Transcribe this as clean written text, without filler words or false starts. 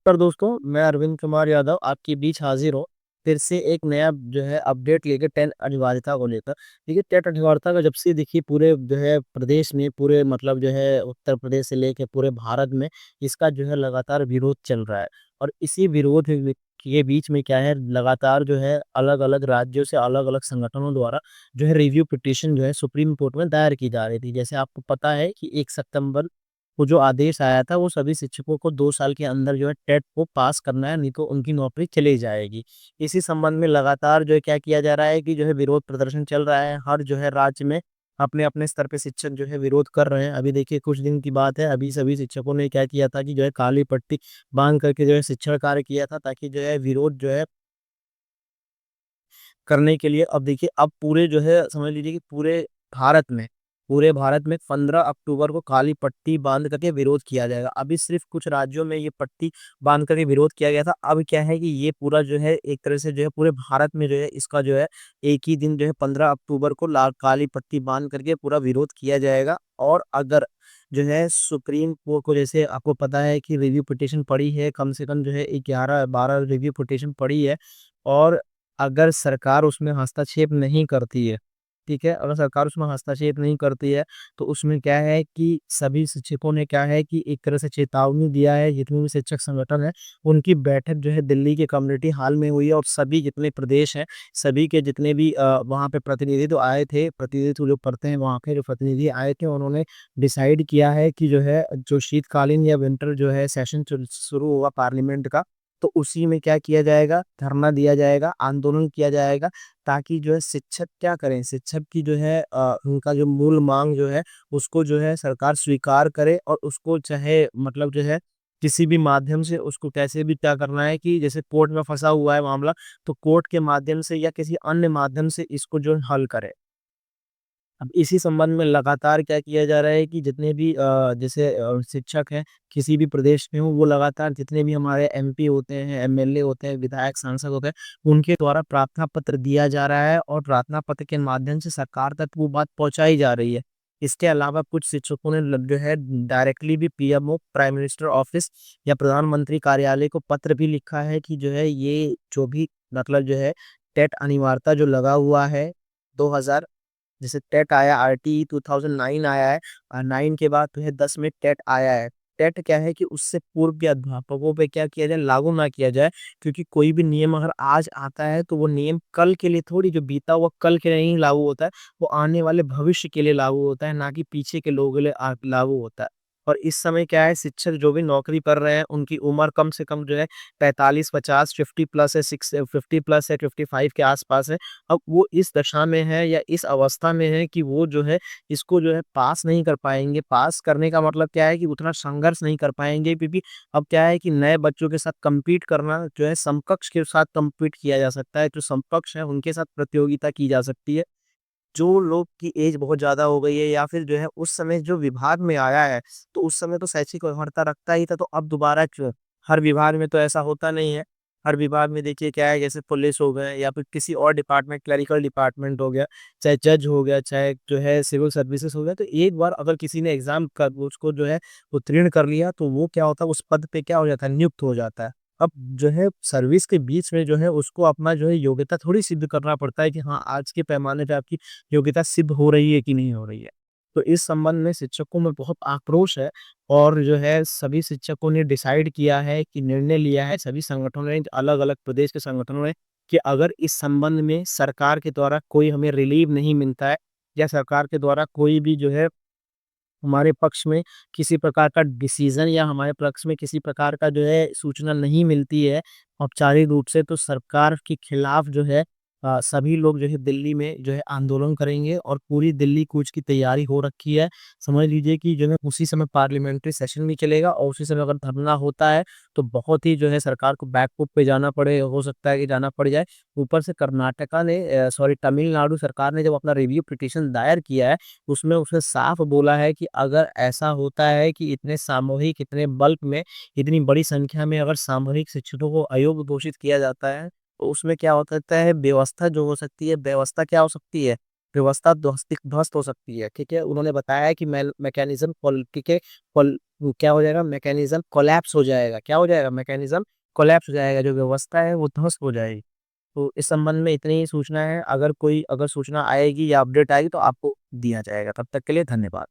पर दोस्तों, मैं अरविंद कुमार यादव आपके बीच हाजिर हूँ फिर से एक नया जो है अपडेट लेकर टेट अनिवार्यता को लेकर। देखिए, टेट अनिवार्यता का जब से देखिए पूरे जो है प्रदेश में, पूरे मतलब जो है उत्तर प्रदेश से लेकर पूरे भारत में इसका जो है लगातार विरोध चल रहा है। और इसी विरोध के बीच में क्या है, लगातार जो है अलग अलग राज्यों से अलग अलग संगठनों द्वारा जो है रिव्यू पिटीशन जो है सुप्रीम कोर्ट में दायर की जा रही थी। जैसे आपको पता है कि 1 सितंबर वो जो आदेश आया था, वो सभी शिक्षकों को 2 साल के अंदर जो है टेट को पास करना है, नहीं तो उनकी नौकरी चली जाएगी। इसी संबंध में लगातार जो है क्या किया जा रहा है कि जो है विरोध प्रदर्शन चल रहा है। हर जो है राज्य में अपने-अपने स्तर पे शिक्षक जो है विरोध कर रहे हैं। अभी देखिए कुछ दिन की बात है, अभी सभी शिक्षकों ने क्या किया था कि जो है काली पट्टी बाँध करके जो है शिक्षण कार्य किया था, ताकि जो है विरोध जो है करने के लिए। अब देखिए, अब पूरे जो है समझ लीजिए कि पूरे भारत में 15 अक्टूबर को काली पट्टी बांध करके विरोध किया जाएगा। अभी सिर्फ कुछ राज्यों में ये पट्टी बांध करके विरोध किया गया था। अब क्या है कि ये पूरा जो है एक तरह से जो है पूरे भारत में जो है इसका जो है एक ही दिन जो है 15 अक्टूबर को लाल काली पट्टी बांध करके पूरा विरोध किया जाएगा। और अगर जो है सुप्रीम कोर्ट को, जैसे आपको पता है कि रिव्यू पिटीशन पड़ी है, कम से कम जो है 11-12 रिव्यू पिटीशन पड़ी है। और अगर सरकार उसमें हस्तक्षेप नहीं करती है, ठीक है? अगर सरकार उसमें हस्तक्षेप नहीं करती है, तो उसमें क्या है कि सभी शिक्षकों ने क्या है कि एक तरह से चेतावनी दिया है, जितने भी शिक्षक संगठन हैं, उनकी बैठक जो है दिल्ली के कम्युनिटी हॉल में हुई है। और सभी जितने प्रदेश हैं, सभी के जितने भी वहाँ पे प्रतिनिधित्व आए थे, प्रतिनिधित्व जो करते हैं वहाँ के जो प्रतिनिधि आए थे, उन्होंने डिसाइड किया है कि जो है जो शीतकालीन या विंटर जो है सेशन शुरू होगा पार्लियामेंट का, तो उसी में क्या किया जाएगा, धरना दिया जाएगा, आंदोलन किया जाएगा, ताकि जो है शिक्षक क्या करें, शिक्षक की जो है उनका जो मूल मांग जो है, उसको जो है सरकार स्वीकार करे। और उसको चाहे मतलब जो है किसी भी माध्यम से उसको कैसे भी क्या करना है कि जैसे कोर्ट में फंसा हुआ है मामला, तो कोर्ट के माध्यम से या किसी अन्य माध्यम से इसको जो है हल करे। अब इसी संबंध में लगातार क्या किया जा रहा है कि जितने भी जैसे शिक्षक हैं, किसी भी प्रदेश में हो, वो लगातार जितने भी हमारे एमपी होते हैं, एमएलए होते हैं, विधायक, सांसद होते हैं, उनके द्वारा प्रार्थना पत्र दिया जा रहा है और प्रार्थना पत्र के माध्यम से सरकार तक वो बात पहुँचाई जा रही है। इसके अलावा कुछ शिक्षकों ने जो है डायरेक्टली भी पीएमओ, प्राइम मिनिस्टर ऑफिस या प्रधानमंत्री कार्यालय को पत्र भी लिखा है कि जो है ये जो भी मतलब जो है टेट अनिवार्यता जो लगा हुआ है 2000, जैसे टेट आया, आरटी 2009 आया है, 9 के बाद जो है 10 में टेट आया है। टेट क्या है कि उससे पूर्व के अध्यापकों पे क्या किया जाए, लागू ना किया जाए। क्योंकि कोई भी नियम अगर आज आता है, तो वो नियम कल के लिए थोड़ी, जो बीता हुआ कल के लिए नहीं लागू होता है, वो आने वाले भविष्य के लिए लागू होता है, ना कि पीछे के लोगों के लिए लागू होता है। और इस समय क्या है, शिक्षक जो भी नौकरी कर रहे हैं, उनकी उम्र कम से कम जो है 45, 50, 50 प्लस है, 50 प्लस है, 55 के आसपास है। अब वो इस दशा में है या इस अवस्था में है कि वो जो है इसको जो है पास नहीं कर पाएँगे। पास करने का मतलब क्या है कि उतना संघर्ष नहीं कर पाएँगे, क्योंकि अब क्या है कि नए बच्चों के साथ कम्पीट करना जो है, समकक्ष के साथ कम्पीट किया जा सकता है। जो समकक्ष है उनके साथ प्रतियोगिता की जा सकती है। जो लोग की एज बहुत ज़्यादा हो गई है या फिर जो है उस समय जो विभाग में आया है, तो उस समय तो शैक्षिक अर्हता रखता ही था, तो अब दोबारा हर विभाग में तो ऐसा होता नहीं है। हर विभाग में देखिए क्या है, जैसे पुलिस हो गए या फिर किसी और डिपार्टमेंट, क्लेरिकल डिपार्टमेंट हो गया, चाहे जज हो गया, चाहे जो है सिविल सर्विसेज हो गया, तो एक बार अगर किसी ने एग्ज़ाम कर उसको जो है उत्तीर्ण कर लिया, तो वो क्या होता है, उस पद पे क्या हो जाता है, नियुक्त हो जाता है। अब जो है सर्विस के बीच में जो है उसको अपना जो है योग्यता थोड़ी सिद्ध करना पड़ता है कि हाँ, आज के पैमाने पे आपकी योग्यता सिद्ध हो रही है कि नहीं हो रही है। तो इस संबंध में शिक्षकों में बहुत आक्रोश है। और जो है सभी शिक्षकों ने डिसाइड किया है कि निर्णय लिया है, सभी संगठनों ने, अलग-अलग प्रदेश के संगठनों ने, कि अगर इस संबंध में सरकार के द्वारा कोई हमें रिलीव नहीं मिलता है, या सरकार के द्वारा कोई भी जो है हमारे पक्ष में किसी प्रकार का डिसीज़न, या हमारे पक्ष में किसी प्रकार का जो है सूचना नहीं मिलती है औपचारिक रूप से, तो सरकार के खिलाफ जो है सभी लोग जो है दिल्ली में जो है आंदोलन करेंगे। और पूरी दिल्ली कूच की तैयारी हो रखी है। समझ लीजिए कि जो है उसी समय पार्लियामेंट्री सेशन भी चलेगा, और उसी समय अगर धरना होता है, तो बहुत ही जो है सरकार को बैक फुट पे जाना पड़े, हो सकता है कि जाना पड़ जाए। ऊपर से कर्नाटका ने सॉरी तमिलनाडु सरकार ने जब अपना रिव्यू पिटीशन दायर किया है, उसमें उसने साफ बोला है कि अगर ऐसा होता है कि इतने सामूहिक, इतने बल्क में, इतनी बड़ी संख्या में अगर सामूहिक शिक्षकों को अयोग्य घोषित किया जाता है, तो उसमें क्या हो सकता है, व्यवस्था जो हो सकती है, व्यवस्था क्या हो सकती है? व्यवस्था ध्वस्त हो सकती है, ठीक है? उन्होंने बताया है कि मैकेनिज़्म कोल ठीक है, कोल वो क्या हो जाएगा, मैकेनिज़्म कोलैप्स हो जाएगा। क्या हो जाएगा? मैकेनिज़्म कोलैप्स हो जाएगा, जो व्यवस्था है वो ध्वस्त हो जाएगी। तो इस संबंध में इतनी ही सूचना है, अगर सूचना आएगी या अपडेट आएगी तो आपको दिया जाएगा। तब तक के लिए धन्यवाद।